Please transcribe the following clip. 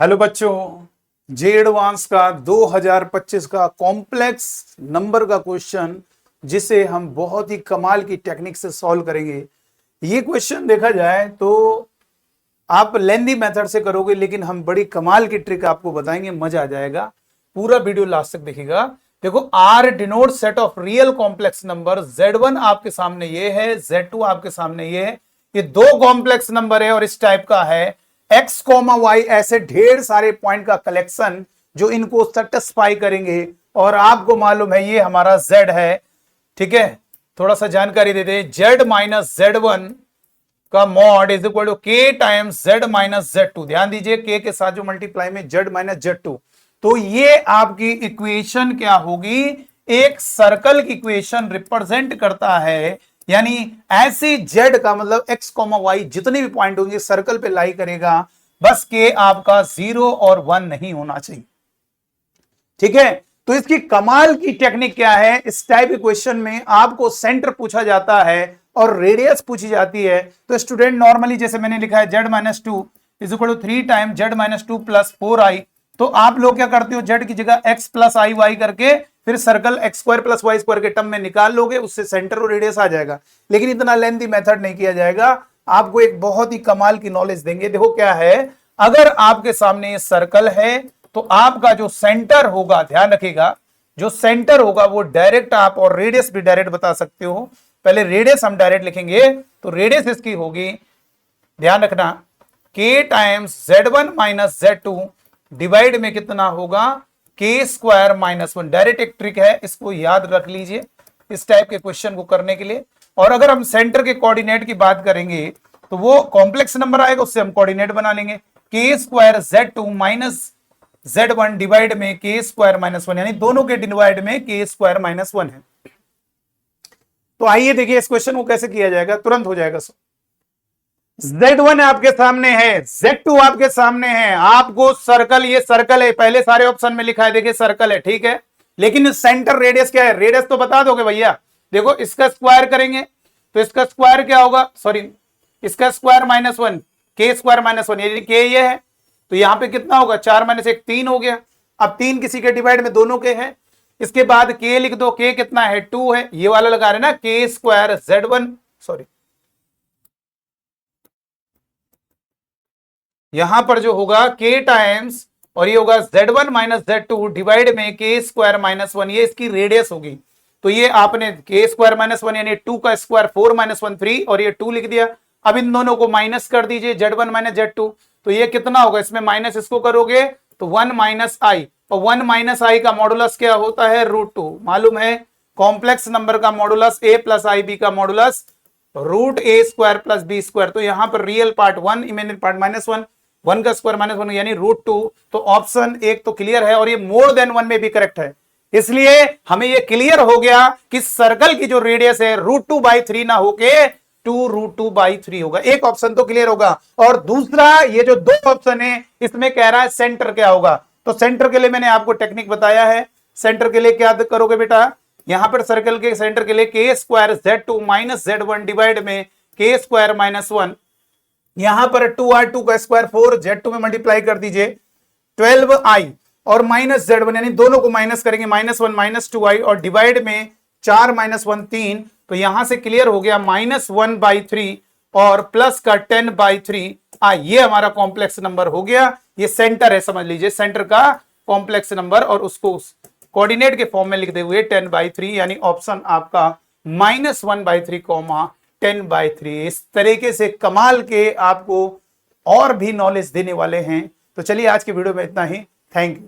Hello बच्चों, जे advance का 2025 का कॉम्प्लेक्स नंबर का क्वेश्चन जिसे हम बहुत ही कमाल की टेक्निक से सॉल्व करेंगे। ये क्वेश्चन देखा जाए तो आप लेंदी मेथड से करोगे, लेकिन हम बड़ी कमाल की ट्रिक आपको बताएंगे, मजा आ जाएगा। पूरा वीडियो लास्ट तक देखिएगा। देखो, R denote set of real complex number. Z1 आपके सामने ये है, Z2 आपके सामने ये है। ये दो कॉम्प्लेक्स नंबर है और इस टाइप का है x, y, ऐसे ढेर सारे पॉइंट का कलेक्शन जो इनको सेटिस्फाई करेंगे। और आपको मालूम है ये हमारा Z है, ठीक है। थोड़ा सा जानकारी दे दे, Z माइनस Z1 का mod is equal to K times Z minus Z2। ध्यान दीजिए, K के साथ जो मल्टीप्लाई में Z माइनस Z2, तो ये आपकी इक्वेशन क्या होगी, एक सर्कल की इक्वेशन रिप्रेजेंट करता है। यानी ऐसी Z का मतलब x, y जितने भी पॉइंट होंगे सर्कल पे लाई करेगा, बस के आपका 0 और 1 नहीं होना चाहिए, ठीक है। तो इसकी कमाल की टेक्निक क्या है, इस टाइप के क्वेश्चन में आपको सेंटर पूछा जाता है और रेडियस पूछी जाती है। तो स्टूडेंट नॉर्मली जैसे मैंने लिखा है Z minus two is equal to 3 time Z minus two plus 4i। तो आप लोग क्या करते हो, Z की जगह x प्लस आई वाई करके फिर circle x square plus y square के टर्म में निकाल लोगे, उससे सेंटर और रेडियस आ जाएगा। लेकिन इतना लेंथी मेथड नहीं किया जाएगा, आपको एक बहुत ही कमाल की नॉलेज देंगे। देखो क्या है, अगर आपके सामने ये सर्कल है तो आपका जो सेंटर होगा, ध्यान रखिएगा, जो सेंटर होगा वो डायरेक्ट आप, और रेडियस भी डायरेक्ट बता सकते हो। पहले रेडियस हम डायरेक्ट लिखेंगे, तो रेडियस इसकी होगी, ध्यान रखना, k times Z1 minus Z2 divide में कितना होगा, k स्क्वायर माइनस 1। डायरेक्ट एक ट्रिक है, इसको याद रख लीजिए इस टाइप के क्वेश्चन को करने के लिए। और अगर हम सेंटर के कोऑर्डिनेट की बात करेंगे तो वो कॉम्प्लेक्स नंबर आएगा, उससे हम कोऑर्डिनेट बना लेंगे, k square Z2 minus Z1 divide में k स्क्वायर माइनस 1, यानी दोनों के डिवाइड में k स्क्वायर माइनस 1 है। तो आइए देखिए इस क्वेश्चन को कैसे किया जाएगा, तुरंत हो जाएगा। Z1 आपके सामने है, Z2 आपके सामने है, आपको सर्कल, ये सर्कल है, पहले सारे ऑप्शन में लिखा है, देखिए सर्कल है, ठीक है। लेकिन सेंटर रेडियस क्या है, रेडियस तो बता दोगे भैया। देखो इसका स्क्वायर करेंगे तो इसका स्क्वायर क्या होगा, सॉरी इसका square minus 1, k square minus 1, यानी k ये है, तो यहां पे कितना होगा, 4 माइनस 1 3 हो गया। अब 3 किसी के डिवाइड में दोनों के है, इसके बाद k लिख दो, k कितना है 2 है, ये वाला लगा रहे ना, k स्क्वायर Z1, सॉरी यहां पर जो होगा k टाइम्स, और ये होगा Z1 माइनस Z2 डिवाइड में k स्क्वायर माइनस 1, ये इसकी रेडियस होगी। तो ये आपने k स्क्वायर माइनस 1 यानी 2 का स्क्वायर 4 माइनस 1 3, और ये 2 लिख दिया। अब इन दोनों को माइनस कर दीजिए, Z1 माइनस Z2, तो ये कितना होगा, इसमें माइनस इसको करोगे तो 1 माइनस आई, और 1 माइनस आई का मॉडुलस क्या होता है, √2। मालूम है कॉम्प्लेक्स नंबर का modulus a plus I B का modulus √a square plus B square. तो यहां पर real part 1, imaginary part minus 1, 1 का स्क्वायर माइनस 1 यानी √2। तो ऑप्शन एक तो क्लियर है, और ये मोर देन 1 में भी करेक्ट है। इसलिए हमें ये क्लियर हो गया कि सर्कल की जो रेडियस है √2/3 ना होके 2√2/3 होगा। एक ऑप्शन तो क्लियर होगा। और दूसरा, ये जो दो ऑप्शन है इसमें कह रहा है सेंटर क्या होगा। तो सेंटर के लिए मैंने आपको टेक्निक बताया है। सेंटर के लिए क्या करोगे बेटा, यहां पर सर्कल के सेंटर के लिए k square Z2 minus Z1 divide में k स्क्वायर माइनस 1, यहां पर 2r2 का स्क्वायर 4, Z2 में मल्टीप्लाई कर दीजिए 12i, और माइनस Z1 यानी दोनों को माइनस करेंगे, -1 माइनस 2i, और डिवाइड में 4 माइनस 1 3। तो यहां से क्लियर हो गया -1/3 और प्लस का 10/3 ये हमारा कॉम्प्लेक्स नंबर हो गया। ये सेंटर है, समझ लीजिए सेंटर का कॉम्प्लेक्स नंबर, और उसको कोऑर्डिनेट के फॉर्म में लिखते हुए 10/3, यानी ऑप्शन आपका -1/3 10/3। इस तरीके से कमाल के आपको और भी नॉलेज देने वाले हैं। तो चलिए आज की वीडियो में इतना ही, थैंक यू।